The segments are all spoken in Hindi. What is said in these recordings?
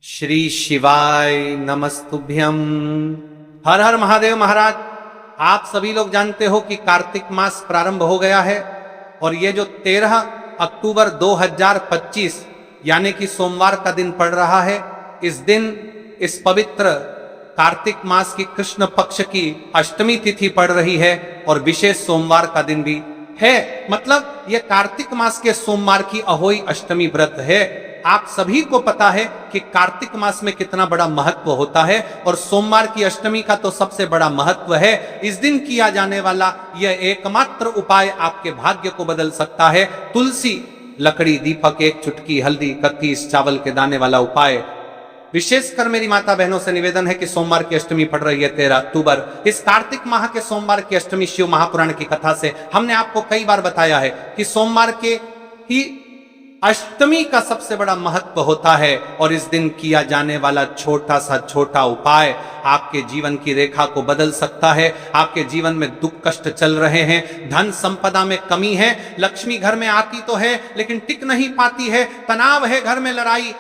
श्री शिवाय नमस्तुभ्यम। हर हर महादेव। महाराज, आप सभी लोग जानते हो कि कार्तिक मास प्रारंभ हो गया है और ये जो 13 अक्टूबर 2025 यानी कि सोमवार का दिन पड़ रहा है, इस दिन इस पवित्र कार्तिक मास की कृष्ण पक्ष की अष्टमी तिथि पड़ रही है और विशेष सोमवार का दिन भी है। मतलब ये कार्तिक मास के सोमवार की अहोई अष्टमी व्रत है। आप सभी को पता है कि कार्तिक मास में कितना बड़ा महत्व होता है और सोमवार की अष्टमी का तो सबसे बड़ा महत्व है। इस दिन किया जाने वाला यह एकमात्र उपाय आपके भाग्य को बदल सकता है। तुलसी, लकड़ी, दीपक, एक चुटकी हल्दी, 31 चावल के दाने वाला उपाय। विशेषकर मेरी माता बहनों से निवेदन है कि सोमवार की अष्टमी पड़ रही है 13 अक्टूबर। इस कार्तिक माह के सोमवार की अष्टमी शिव महापुराण की कथा से हमने आपको कई बार बताया है कि सोमवार के ही अष्टमी का सबसे बड़ा महत्व होता है और इस दिन किया जाने वाला छोटा सा छोटा उपाय आपके जीवन की रेखा को बदल सकता है। आपके जीवन में दुख कष्ट चल रहे हैं, धन संपदा में कमी है, लक्ष्मी घर में आती तो है लेकिन टिक नहीं पाती है, तनाव है, घर में लड़ाई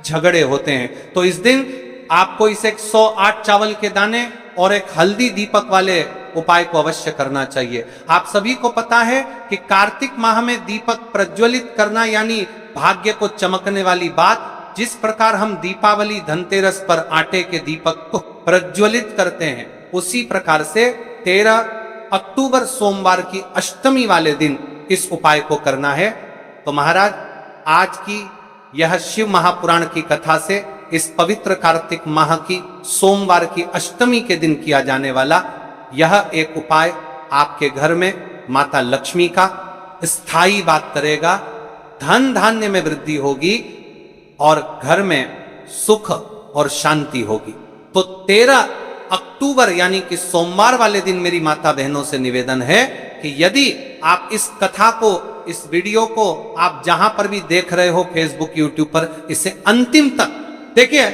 झगड़े होते हैं, तो इस दिन आपको इस 108 चावल के दाने और एक हल्दी दीपक वाले उपाय को अवश्य करना चाहिए। आप सभी को पता है कि कार्तिक माह में दीपक प्रज्वलित करना यानी भाग्य को चमकने वाली बात। जिस प्रकार हम दीपावली धनतेरस पर आटे के दीपक को प्रज्वलित करते हैं, उसी प्रकार से 13 अक्टूबर सोमवार की अष्टमी वाले दिन इस उपाय को करना है। तो महाराज, आज की यह शिव महापुराण की कथा से इस पवित्र कार्तिक माह की सोमवार की अष्टमी के दिन किया जाने वाला यह एक उपाय आपके घर में माता लक्ष्मी का स्थायी बात करेगा। धन धान्य में वृद्धि होगी और घर में सुख और शांति होगी। तो 13 अक्टूबर यानी कि सोमवार वाले दिन मेरी माता बहनों से निवेदन है कि यदि आप इस कथा को, इस वीडियो को आप जहां पर भी देख रहे हो, फेसबुक, यूट्यूब पर, इसे अंतिम तक देखिए,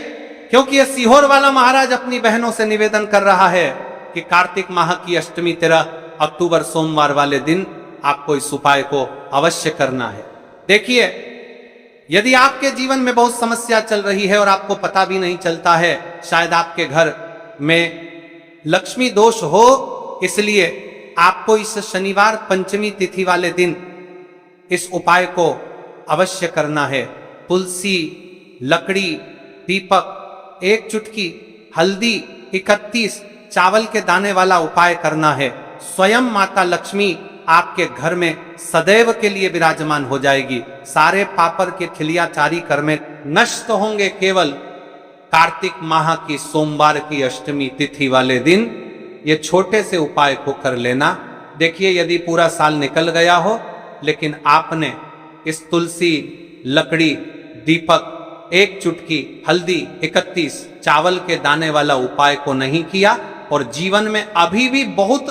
क्योंकि यह सीहोर वाला महाराज अपनी बहनों से निवेदन कर रहा है कि कार्तिक माह की अष्टमी 13 अक्टूबर सोमवार वाले दिन आपको इस उपाय को अवश्य करना है। देखिए, यदि आपके जीवन में बहुत समस्या चल रही है और आपको पता भी नहीं चलता है, शायद आपके घर में लक्ष्मी दोष हो, इसलिए आपको इस शनिवार पंचमी तिथि वाले दिन इस उपाय को अवश्य करना है। तुलसी, लकड़ी, दीपक, एक चुटकी हल्दी, 31 चावल के दाने वाला उपाय करना है। स्वयं माता लक्ष्मी आपके घर में सदैव के लिए विराजमान हो जाएगी। सारे पापर के ठिलियाचारी कर्म नष्ट होंगे। केवल कार्तिक माह की सोमवार की अष्टमी तिथि वाले दिन ये छोटे से उपाय को कर लेना। देखिए, यदि पूरा साल निकल गया हो लेकिन आपने इस तुलसी, लकड़ी, दीपक, एक चुटकी हल्दी, 31 चावल के दाने वाला उपाय को नहीं किया और जीवन में अभी भी बहुत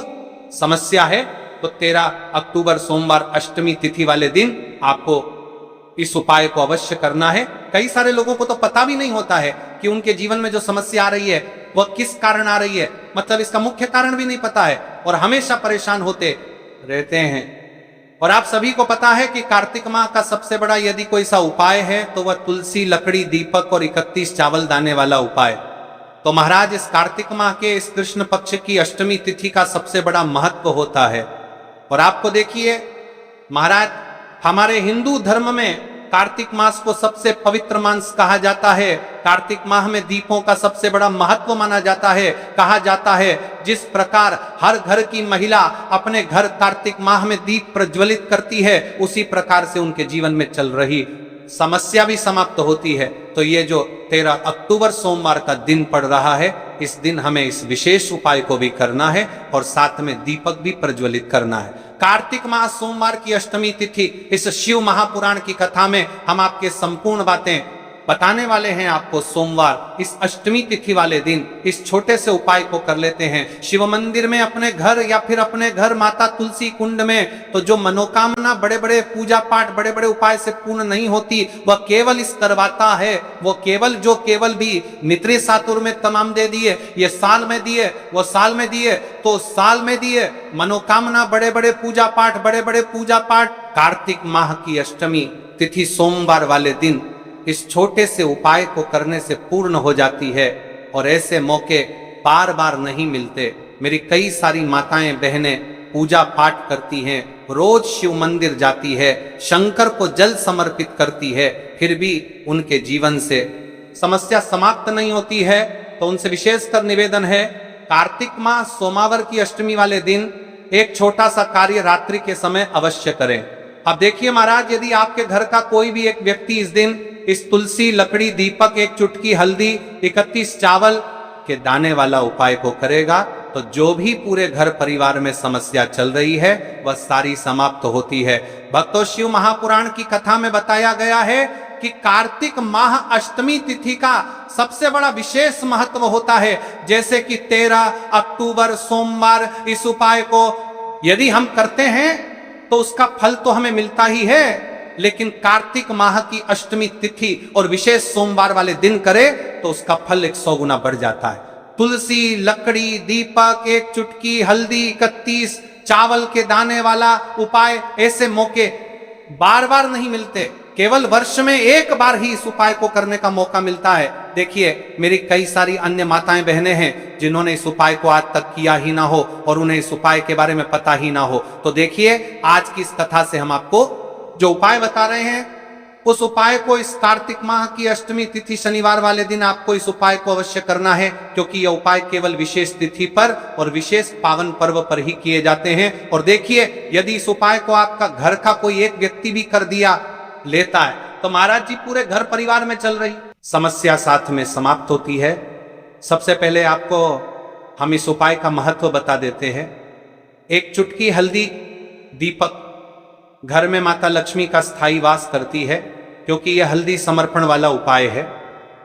समस्या है, तो 13 अक्टूबर सोमवार अष्टमी तिथि वाले दिन आपको इस उपाय को अवश्य करना है। कई सारे लोगों को तो पता भी नहीं होता है कि उनके जीवन में जो समस्या आ रही है वह किस कारण आ रही है, मतलब इसका मुख्य कारण भी नहीं पता है और हमेशा परेशान होते रहते हैं। और आप सभी को पता है कि कार्तिक माह का सबसे बड़ा यदि कोई सा उपाय है तो वह तुलसी, लकड़ी, दीपक और 31 चावल दाने वाला उपाय। तो महाराज, इस कार्तिक माह के इस कृष्ण पक्ष की अष्टमी तिथि का सबसे बड़ा महत्व होता है। और आपको देखिए महाराज, हमारे हिंदू धर्म में कार्तिक मास को सबसे पवित्र मास कहा जाता है। कार्तिक माह में दीपों का सबसे बड़ा महत्व माना जाता है। कहा जाता है जिस प्रकार हर घर की महिला अपने घर कार्तिक माह में दीप प्रज्वलित करती है, उसी प्रकार से उनके जीवन में चल रही समस्या भी समाप्त होती है। तो ये जो 13 अक्टूबर सोमवार का दिन पड़ रहा है, इस दिन हमें इस विशेष उपाय को भी करना है और साथ में दीपक भी प्रज्वलित करना है। कार्तिक माह सोमवार की अष्टमी तिथि इस शिव महापुराण की कथा में हम आपके संपूर्ण बातें बताने वाले हैं। आपको सोमवार इस अष्टमी तिथि वाले दिन इस छोटे से उपाय को कर लेते हैं। शिव मंदिर में, अपने घर या फिर अपने घर माता तुलसी कुंड में, तो जो मनोकामना बड़े बड़े पूजा पाठ, बड़े बड़े उपाय से पूर्ण नहीं होती, वह केवल इस करवाता है। वो केवल भी मित्रे सातुर में तमाम दे दिए, ये साल में दिए, वो साल में दिए, तो साल में दिए मनोकामना, बड़े बड़े पूजा पाठ। कार्तिक माह की अष्टमी तिथि सोमवार वाले दिन इस छोटे से उपाय को करने से पूर्ण हो जाती है और ऐसे मौके बार बार नहीं मिलते। मेरी कई सारी माताएं बहनें पूजा पाठ करती हैं, रोज शिव मंदिर जाती है, शंकर को जल समर्पित करती है, फिर भी उनके जीवन से समस्या समाप्त नहीं होती है। तो उनसे विशेषकर निवेदन है, कार्तिक माह सोमवार की अष्टमी वाले दिन एक छोटा सा कार्य रात्रि के समय अवश्य करें। अब देखिए महाराज, यदि आपके घर का कोई भी एक व्यक्ति इस दिन इस तुलसी, लकड़ी, दीपक, एक चुटकी हल्दी, 31 चावल के दाने वाला उपाय को करेगा तो जो भी पूरे घर परिवार में समस्या चल रही है वह सारी समाप्त होती है। भक्तों, शिव महापुराण की कथा में बताया गया है कि कार्तिक माह अष्टमी तिथि का सबसे बड़ा विशेष महत्व होता है। जैसे कि 13 अक्टूबर सोमवार इस उपाय को यदि हम करते हैं तो उसका फल तो हमें मिलता ही है, लेकिन कार्तिक माह की अष्टमी तिथि और विशेष सोमवार वाले दिन करे तो उसका फल 100 गुना बढ़ जाता है। तुलसी, लकड़ी, दीपक, एक चुटकी हल्दी, 31 चावल के दाने वाला उपाय, ऐसे मौके बार बार नहीं मिलते, केवल वर्ष में एक बार ही इस उपाय को करने का मौका मिलता है। देखिए, मेरी कई सारी अन्य माताएं बहनें हैं जिन्होंने इस उपाय को आज तक किया ही ना हो और उन्हें इस उपाय के बारे में पता ही ना हो। तो देखिए, आज की इस कथा से हम आपको जो उपाय बता रहे हैं उस उपाय को इस कार्तिक माह की अष्टमी तिथि शनिवार वाले दिन आपको इस उपाय को अवश्य करना है, क्योंकि यह उपाय केवल विशेष तिथि पर और विशेष पावन पर्व पर ही किए जाते हैं। और देखिए, यदि इस उपाय को आपका घर का कोई एक व्यक्ति भी कर दिया लेता है तो महाराज जी पूरे घर परिवार में चल रही समस्या साथ में समाप्त होती है। सबसे पहले आपको हम इस उपाय का महत्व बता देते हैं। एक चुटकी हल्दी, दीपक, घर में माता लक्ष्मी का स्थायी वास करती है, क्योंकि यह हल्दी समर्पण वाला उपाय है।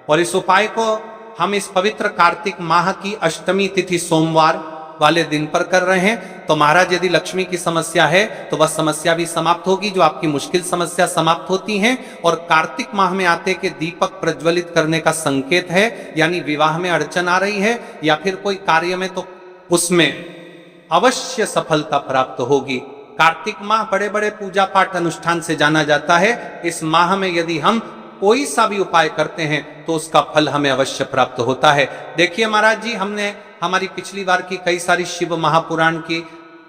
और इस उपाय को हम इस पवित्र कार्तिक माह की अष्टमी तिथि सोमवार वाले दिन पर कर रहे हैं। तो महाराज, यदि लक्ष्मी की समस्या है तो वह समस्या भी समाप्त होगी, जो आपकी मुश्किल समस्या समाप्त होती हैं। और कार्तिक माह में आते के दीपक प्रज्वलित करने का संकेत है, यानी विवाह में अड़चन आ रही है या फिर कोई कार्य में, तो उसमें अवश्य सफलता प्राप्त होगी। कार्तिक माह बड़े बड़े पूजा पाठ अनुष्ठान से जाना जाता है। इस माह में यदि हम कोई सा भी उपाय करते हैं तो उसका फल हमें अवश्य प्राप्त होता है। देखिए महाराज जी, हमने हमारी पिछली बार की कई सारी शिव महापुराण की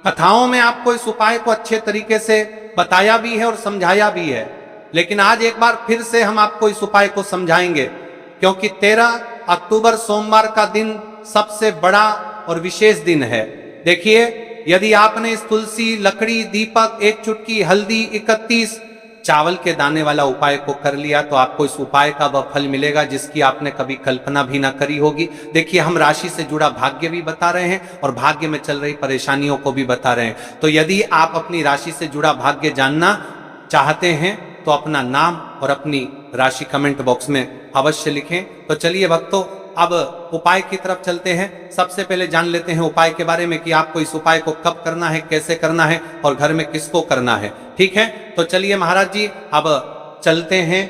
कथाओं में आपको इस उपाय को अच्छे तरीके से बताया भी है और समझाया भी है, लेकिन आज एक बार फिर से हम आपको इस उपाय को समझाएंगे, क्योंकि 13 अक्टूबर सोमवार का दिन सबसे बड़ा और विशेष दिन है। देखिए, यदि आपने इस तुलसी, लकड़ी, दीपक, एक चुटकी हल्दी, 31 चावल के दाने वाला उपाय को कर लिया तो आपको इस उपाय का वह फल मिलेगा जिसकी आपने कभी कल्पना भी ना करी होगी। देखिए, हम राशि से जुड़ा भाग्य भी बता रहे हैं और भाग्य में चल रही परेशानियों को भी बता रहे हैं। तो यदि आप अपनी राशि से जुड़ा भाग्य जानना चाहते हैं तो अपना नाम और अपनी राशि कमेंट बॉक्स में अवश्य लिखें। तो चलिए भक्तों, अब उपाय की तरफ चलते हैं। सबसे पहले जान लेते हैं उपाय के बारे में कि आपको इस उपाय को कब करना है, कैसे करना है और घर में किसको करना है। ठीक है, तो चलिए महाराज जी, अब चलते हैं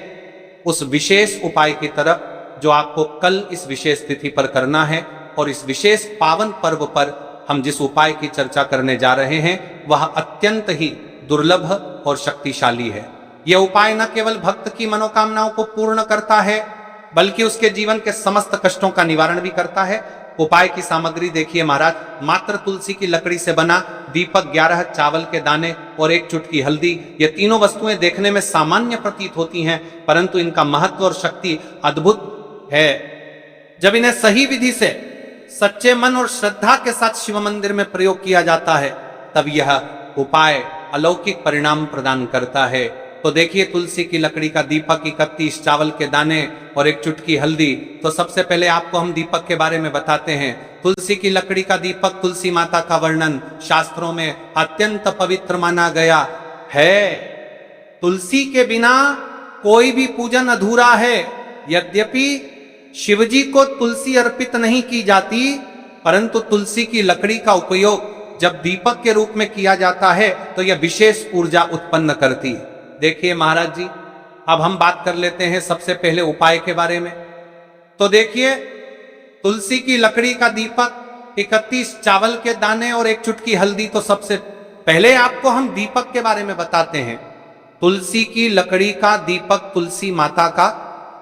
उस विशेष उपाय की तरफ जो आपको कल इस विशेष तिथि पर करना है। और इस विशेष पावन पर्व पर हम जिस उपाय की चर्चा करने जा रहे हैं वह अत्यंत ही दुर्लभ और शक्तिशाली है। यह उपाय न केवल भक्त की मनोकामनाओं को पूर्ण करता है बल्कि उसके जीवन के समस्त कष्टों का निवारण भी करता है। उपाय की सामग्री देखिए महाराज, मात्र तुलसी की लकड़ी से बना दीपक, 11 चावल के दाने और एक चुटकी हल्दी। ये तीनों वस्तुएं देखने में सामान्य प्रतीत होती हैं, परंतु इनका महत्व और शक्ति अद्भुत है। जब इन्हें सही विधि से सच्चे मन और श्रद्धा के साथ शिव मंदिर में प्रयोग किया जाता है तब यह उपाय अलौकिक परिणाम प्रदान करता है। तो देखिए, तुलसी की लकड़ी का दीपक, 31 चावल के दाने और एक चुटकी हल्दी। तो सबसे पहले आपको हम दीपक के बारे में बताते हैं। तुलसी की लकड़ी का दीपक, तुलसी माता का वर्णन शास्त्रों में अत्यंत पवित्र माना गया है। तुलसी के बिना कोई भी पूजन अधूरा है। यद्यपि शिवजी को तुलसी अर्पित नहीं की जाती, परंतु तुलसी की लकड़ी का उपयोग जब दीपक के रूप में किया जाता है तो यह विशेष ऊर्जा उत्पन्न करती है। देखिए महाराज जी, अब हम बात कर लेते हैं सबसे पहले उपाय के बारे में। तो देखिए, तुलसी की लकड़ी का दीपक, 31 चावल के दाने और एक चुटकी हल्दी। तो सबसे पहले आपको हम दीपक के बारे में बताते हैं। तुलसी की लकड़ी का दीपक तुलसी माता का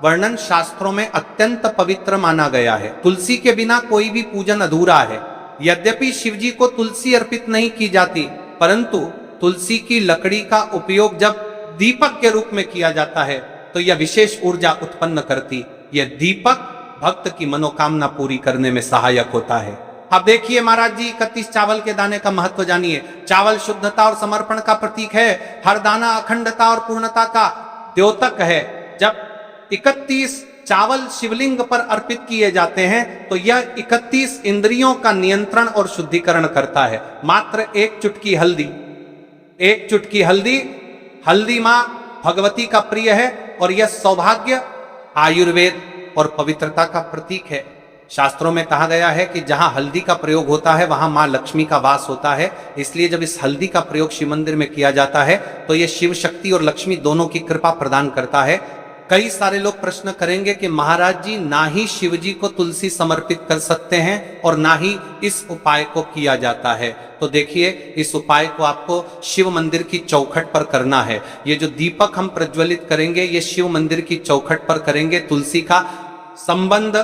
वर्णन शास्त्रों में अत्यंत पवित्र माना गया है। तुलसी के बिना कोई भी पूजन अधूरा है। यद्यपि शिवजी को तुलसी अर्पित नहीं की जाती, परंतु तुलसी की लकड़ी का उपयोग जब दीपक के रूप में किया जाता है तो यह विशेष ऊर्जा उत्पन्न करती। यह दीपक भक्त की मनोकामना पूरी करने में सहायक होता है। अब देखिए महाराज जी, 31 चावल के दाने का महत्व जानिए। चावल शुद्धता और समर्पण का प्रतीक है। हर दाना अखंडता और पूर्णता का द्योतक है। जब 31 चावल शिवलिंग पर अर्पित किए जाते हैं तो यह 31 इंद्रियों का नियंत्रण और शुद्धिकरण करता है। मात्र एक चुटकी हल्दी, हल्दी मां भगवती का प्रिय है और यह सौभाग्य, आयुर्वेद और पवित्रता का प्रतीक है। शास्त्रों में कहा गया है कि जहां हल्दी का प्रयोग होता है वहां मां लक्ष्मी का वास होता है। इसलिए जब इस हल्दी का प्रयोग शिव मंदिर में किया जाता है तो यह शिव शक्ति और लक्ष्मी दोनों की कृपा प्रदान करता है। कई सारे लोग प्रश्न करेंगे कि महाराज जी, ना ही शिव जी को तुलसी समर्पित कर सकते हैं और ना ही इस उपाय को किया जाता है। तो देखिए, इस उपाय को आपको शिव मंदिर की चौखट पर करना है। ये जो दीपक हम प्रज्वलित करेंगे ये शिव मंदिर की चौखट पर करेंगे। तुलसी का संबंध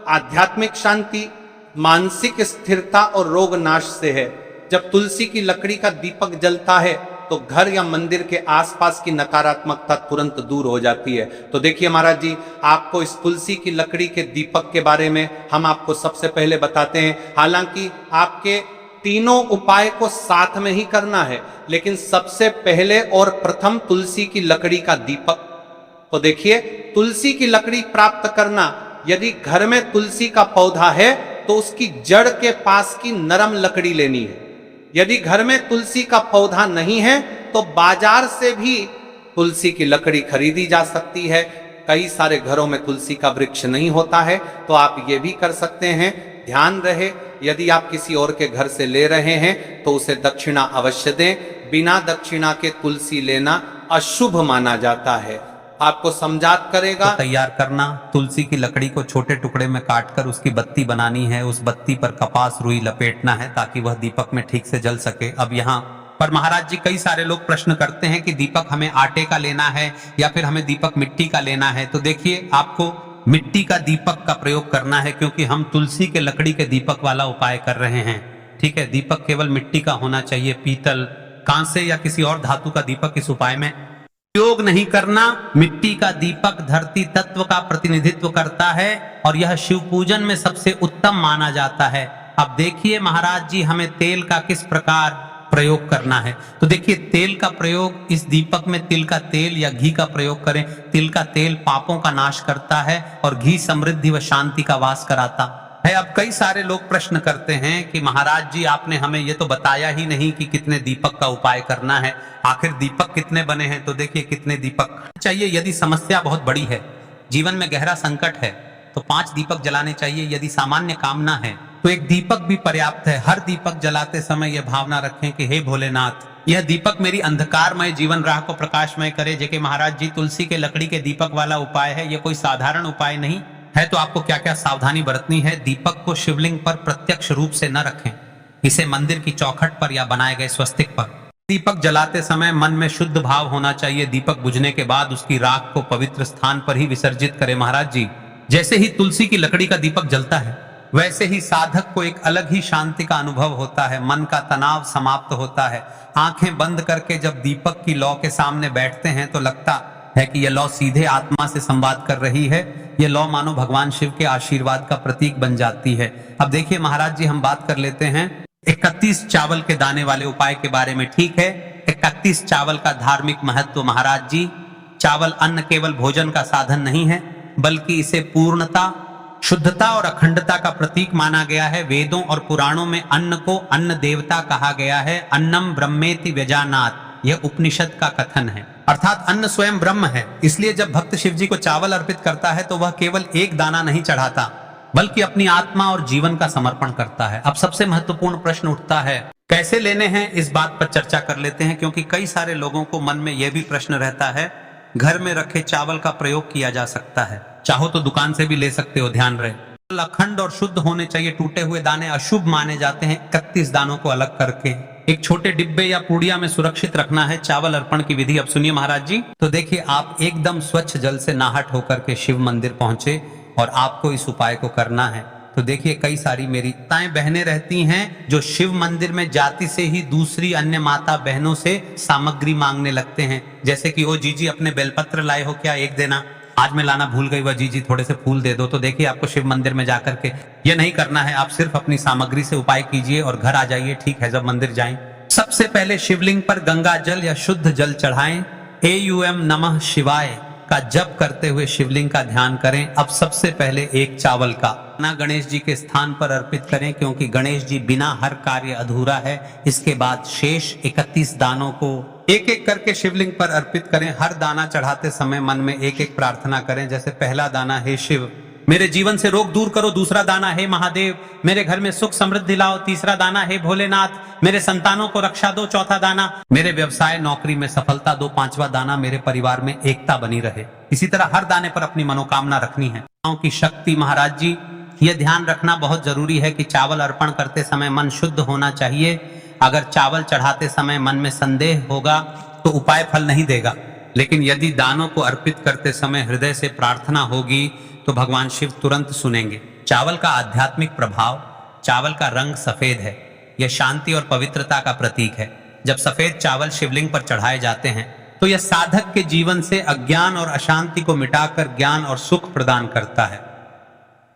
आध्यात्मिक शांति, मानसिक स्थिरता और रोग नाश से है। जब तुलसी की लकड़ी का दीपक जलता है तो घर या मंदिर के आसपास की नकारात्मकता तुरंत दूर हो जाती है। तो देखिए महाराज जी, आपको इस तुलसी की लकड़ी के दीपक के बारे में हम आपको सबसे पहले बताते हैं। हालांकि आपके तीनों उपाय को साथ में ही करना है, लेकिन सबसे पहले और प्रथम तुलसी की लकड़ी का दीपक। तो देखिए, तुलसी की लकड़ी प्राप्त करना, यदि घर में तुलसी का पौधा है तो उसकी जड़ के पास की नरम लकड़ी लेनी है। यदि घर में तुलसी का पौधा नहीं है तो बाजार से भी तुलसी की लकड़ी खरीदी जा सकती है। कई सारे घरों में तुलसी का वृक्ष नहीं होता है तो आप ये भी कर सकते हैं। ध्यान रहे, यदि आप किसी और के घर से ले रहे हैं तो उसे दक्षिणा अवश्य दें। बिना दक्षिणा के तुलसी लेना अशुभ माना जाता है। आपको समझात करेगा। तो तैयार करना, तुलसी की लकड़ी को छोटे टुकड़े में काटकर उसकी बत्ती बनानी है। उस बत्ती पर कपास रुई लपेटना है ताकि वह दीपक में ठीक से जल सके। अब यहाँ पर महाराज जी, कई सारे लोग प्रश्न करते हैं कि दीपक हमें आटे का लेना है या फिर हमें दीपक मिट्टी का लेना है। तो देखिए, आपको मिट्टी का दीपक का प्रयोग करना है क्योंकि हम तुलसी के लकड़ी के दीपक वाला उपाय कर रहे हैं। ठीक है, दीपक केवल मिट्टी का होना चाहिए। पीतल, कांसे या किसी और धातु का दीपक इस उपाय में प्रयोग नहीं करना। मिट्टी का दीपक धरती तत्व का प्रतिनिधित्व करता है और यह शिव पूजन में सबसे उत्तम माना जाता है। अब देखिए महाराज जी, हमें तेल का किस प्रकार प्रयोग करना है। तो देखिए, तेल का प्रयोग, इस दीपक में तिल का तेल या घी का प्रयोग करें। तिल का तेल पापों का नाश करता है और घी समृद्धि व शांति का वास कराता है। अब कई सारे लोग प्रश्न करते हैं कि महाराज जी, आपने हमें ये तो बताया ही नहीं कि कितने दीपक का उपाय करना है। आखिर दीपक कितने बने हैं? तो देखिए, कितने दीपक चाहिए। यदि समस्या बहुत बड़ी है, जीवन में गहरा संकट है, तो 5 दीपक जलाने चाहिए। यदि सामान्य कामना है तो 1 दीपक भी पर्याप्त है। हर दीपक जलाते समय यह भावना रखें कि हे भोलेनाथ, यह दीपक मेरी अंधकारमय जीवन राह को प्रकाशमय करे। जेके महाराज जी, तुलसी के लकड़ी के दीपक वाला उपाय है, यह कोई साधारण उपाय नहीं है। तो आपको क्या क्या सावधानी बरतनी है। दीपक को शिवलिंग पर प्रत्यक्ष रूप से न रखें, इसे मंदिर की चौखट पर या बनाए गए स्वस्तिक पर। दीपक जलाते समय मन में शुद्ध भाव होना चाहिए। दीपक बुझने के बाद उसकी राख को पवित्र स्थान पर ही विसर्जित करें। महाराज जी, जैसे ही तुलसी की लकड़ी का दीपक जलता है, वैसे ही साधक को एक अलग ही शांति का अनुभव होता है। मन का तनाव समाप्त होता है। आंखें बंद करके जब दीपक की लौ के सामने बैठते हैं तो लगता है कि यह लौ सीधे आत्मा से संवाद कर रही है। यह लौ मानो भगवान शिव के आशीर्वाद का प्रतीक बन जाती है। अब देखिए महाराज जी, हम बात कर लेते हैं 31 चावल के दाने वाले उपाय के बारे में। ठीक है, 31 चावल का धार्मिक महत्व। महाराज जी, चावल अन्न केवल भोजन का साधन नहीं है, बल्कि इसे पूर्णता, शुद्धता और अखंडता का प्रतीक माना गया है। वेदों और पुराणों में अन्न को अन्न देवता कहा गया है। अन्नम ब्रह्मेति व्यजानात्, यह उपनिषद का कथन है। अर्थात अन्न स्वयं ब्रह्म है। इसलिए जब भक्त शिव जी को चावल अर्पित करता है तो वह केवल एक दाना नहीं चढ़ाता, बल्कि अपनी आत्मा और जीवन का समर्पण करता है। अब सबसे महत्वपूर्ण प्रश्न उठता है, कैसे लेने हैं? इस बात पर चर्चा कर लेते हैं, क्योंकि कई सारे लोगों को मन में यह भी प्रश्न रहता है। घर में रखे चावल का प्रयोग किया जा सकता है, चाहो तो दुकान से भी ले सकते हो। ध्यान रहे, अखंड और शुद्ध होने चाहिए। टूटे हुए दाने अशुभ माने जाते हैं। 31 दानों को अलग करके एक छोटे डिब्बे या पूड़िया में सुरक्षित रखना है चावल अर्पण की विधि। अब सुनिए महाराज जी। तो देखिए, आप एकदम स्वच्छ जल से नहाट होकर के शिव मंदिर पहुंचे और आपको इस उपाय को करना है। तो देखिए, कई सारी मेरी ताएं बहनें रहती हैं जो शिव मंदिर में जाति से ही दूसरी अन्य माता बहनों से सामग्री मांगने लगते हैं, जैसे कि ओ जीजी अपने बेलपत्र लाए हो क्या, एक देना, आज मैं लाना भूल गई, वह जीजी थोड़े से फूल दे दो। तो देखिए, आपको शिव मंदिर में जाकर के ये नहीं करना है। आप सिर्फ अपनी सामग्री से उपाय कीजिए और घर आ जाइए, ठीक है। जब मंदिर जाएं, सबसे पहले शिवलिंग पर गंगा जल या शुद्ध जल चढ़ाएं। AUM नमः शिवाय का जप करते हुए शिवलिंग का ध्यान करें। अब सबसे पहले एक चावल का दाना गणेश जी के स्थान पर अर्पित करें, क्योंकि गणेश जी बिना हर कार्य अधूरा है। इसके बाद शेष 31 दानों को एक एक करके शिवलिंग पर अर्पित करें। हर दाना चढ़ाते समय मन में एक एक प्रार्थना करें, जैसे पहला दाना, हे शिव मेरे जीवन से रोग दूर करो। दूसरा दाना, हे महादेव मेरे घर में सुख समृद्धि लाओ। तीसरा दाना, हे भोलेनाथ मेरे संतानों को रक्षा दो। चौथा दाना, मेरे व्यवसाय नौकरी में सफलता दो। पांचवा दाना, मेरे परिवार में एकता बनी रहे। इसी तरह हर दाने पर अपनी मनोकामना रखनी है। की शक्ति, महाराज जी यह ध्यान रखना बहुत जरूरी है कि चावल अर्पण करते समय मन शुद्ध होना चाहिए। अगर चावल चढ़ाते समय मन में संदेह होगा तो उपाय फल नहीं देगा, लेकिन यदि दानों को अर्पित करते समय हृदय से प्रार्थना होगी तो भगवान शिव तुरंत सुनेंगे। चावल का आध्यात्मिक प्रभाव, चावल का रंग सफेद है, यह शांति और पवित्रता का प्रतीक है। जब सफेद चावल शिवलिंग पर चढ़ाए जाते हैं तो यह साधक के जीवन से अज्ञान और अशांति को मिटाकर ज्ञान और सुख प्रदान करता है।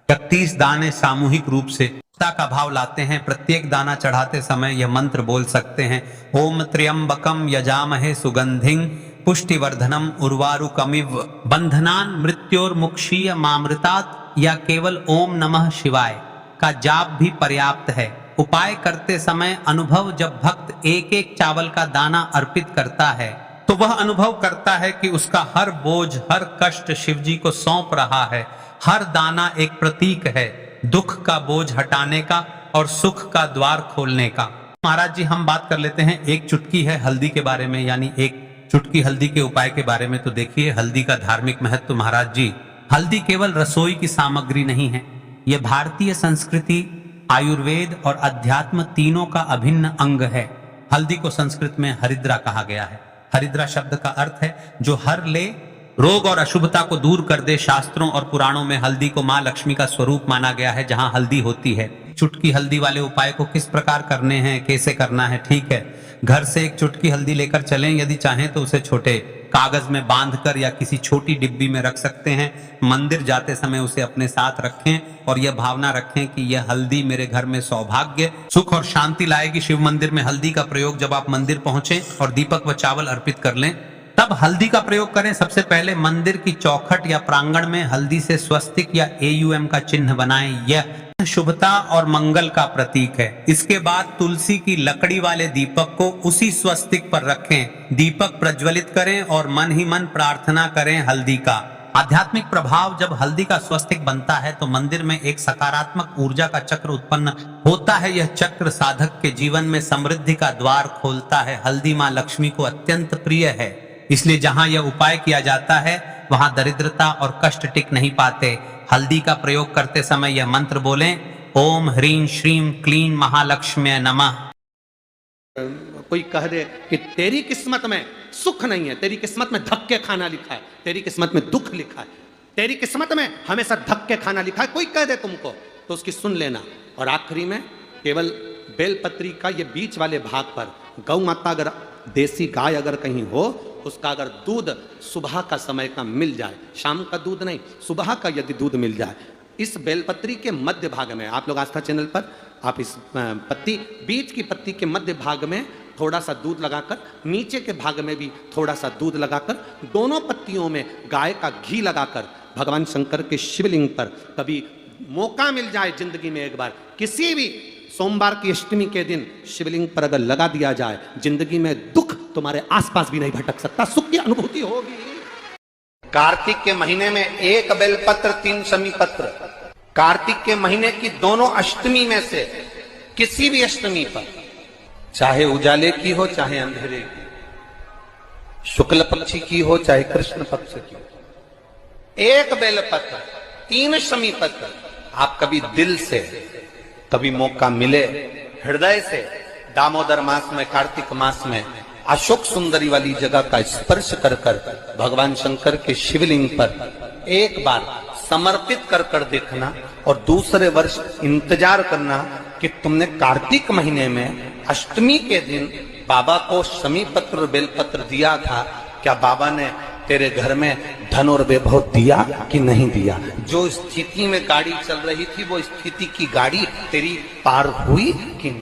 31 दाने सामूहिक रूप से का भाव लाते हैं। प्रत्येक दाना चढ़ाते समय यह मंत्र बोल सकते हैं, ओम त्र्यंबकम यजामहे सुगंधिं पुष्टिवर्धनम उर्वारुकमिव बंधनान मृत्योर्मुक्षीय मामृतात, या केवल ओम नमः शिवाय का जाप भी पर्याप्त है। उपाय करते समय अनुभव, जब भक्त एक एक चावल का दाना अर्पित करता है तो वह अनुभव करता है कि उसका हर बोझ, हर कष्ट शिवजी को सौंप रहा है। हर दाना एक प्रतीक है दुख का बोझ हटाने का और सुख का द्वार खोलने का। महाराज जी, हम बात कर लेते हैं एक चुटकी है हल्दी के बारे में, यानी एक चुटकी हल्दी के उपाय के बारे में। तो देखिए, हल्दी का धार्मिक महत्व। महाराज जी, हल्दी केवल रसोई की सामग्री नहीं है, यह भारतीय संस्कृति, आयुर्वेद और अध्यात्म तीनों का अभिन्न अंग है। हल्दी को संस्कृत में हरिद्रा कहा गया है। हरिद्रा शब्द का अर्थ है जो हर ले, रोग और अशुभता को दूर कर दे। शास्त्रों और पुराणों में हल्दी को मां लक्ष्मी का स्वरूप माना गया है। जहां हल्दी होती है, चुटकी हल्दी वाले उपाय को किस प्रकार करने हैं, कैसे करना है, ठीक है। घर से एक चुटकी हल्दी लेकर चलें। यदि चाहें तो उसे छोटे कागज में बांधकर या किसी छोटी डिब्बी में रख सकते हैं। मंदिर जाते समय उसे अपने साथ रखें और यह भावना रखें कि यह हल्दी मेरे घर में सौभाग्य, सुख और शांति लाएगी। शिव मंदिर में हल्दी का प्रयोग, जब आप मंदिर पहुंचे और दीपक व चावल अर्पित कर लें तब हल्दी का प्रयोग करें। सबसे पहले मंदिर की चौखट या प्रांगण में हल्दी से स्वस्तिक या AUM का चिन्ह बनाएं। यह शुभता और मंगल का प्रतीक है। इसके बाद तुलसी की लकड़ी वाले दीपक को उसी स्वस्तिक पर रखें। दीपक प्रज्वलित करें और मन ही मन प्रार्थना करें हल्दी का। आध्यात्मिक प्रभाव, जब हल्दी का स्वस्तिक बनता है तो मंदिर में एक सकारात्मक ऊर्जा का चक्र उत्पन्न होता है। यह चक्र साधक के जीवन में समृद्धि का द्वार खोलता है। हल्दी मां लक्ष्मी को अत्यंत प्रिय है, इसलिए जहां यह उपाय किया जाता है वहां दरिद्रता और कष्ट टिक नहीं पाते। हल्दी का प्रयोग करते समय यह मंत्र बोलें, ओम ह्रीं श्रीं क्लीं महालक्ष्म्यै नमः। कोई कह दे कि तेरी किस्मत में सुख नहीं है, तेरी किस्मत में धक्के खाना लिखा है, तेरी किस्मत में दुख लिखा है, तेरी किस्मत में हमेशा धक्के खाना लिखा है, कोई कह दे तुमको तो उसकी सुन लेना। और आखिरी में केवल बेलपत्री का ये बीच वाले भाग पर गौ माता, अगर देसी गाय अगर कहीं हो, उसका अगर दूध सुबह का समय का मिल जाए, शाम का दूध नहीं, सुबह का यदि दूध मिल जाए, इस बेलपत्री के मध्य भाग में, आप लोग आस्था चैनल पर आप इस पत्ती, बीच की पत्ती के मध्य भाग में थोड़ा सा दूध लगाकर, नीचे के भाग में भी थोड़ा सा दूध लगाकर, दोनों पत्तियों में गाय का घी लगाकर भगवान शंकर के शिवलिंग पर कभी मौका मिल जाए जिंदगी में एक बार, किसी भी सोमवार की अष्टमी के दिन शिवलिंग पर अगर लगा दिया जाए, जिंदगी में दुख तुम्हारे आसपास भी नहीं भटक सकता, सुख की अनुभूति होगी। कार्तिक के महीने में एक बेलपत्र 3 शमी पत्र, कार्तिक के महीने की दोनों अष्टमी में से किसी भी अष्टमी पर, चाहे उजाले की हो चाहे अंधेरे की, शुक्ल पक्ष की हो चाहे कृष्ण पक्ष की, एक बेलपत्र 3 शमी पत्र, आप कभी दिल से, कभी मौका मिले हृदय से दामोदर मास में, कार्तिक मास में अशोक सुंदरी वाली जगह का स्पर्श कर कर भगवान शंकर के शिवलिंग पर एक बार समर्पित कर कर देखना, और दूसरे वर्ष इंतजार करना कि तुमने कार्तिक महीने में अष्टमी के दिन बाबा को शमी पत्र बेलपत्र दिया था, क्या बाबा ने तेरे घर में धन और वैभव दिया कि नहीं दिया? जो स्थिति में गाड़ी चल रही थी वो स्थिति की गाड़ी तेरी पार हुई कि नहीं?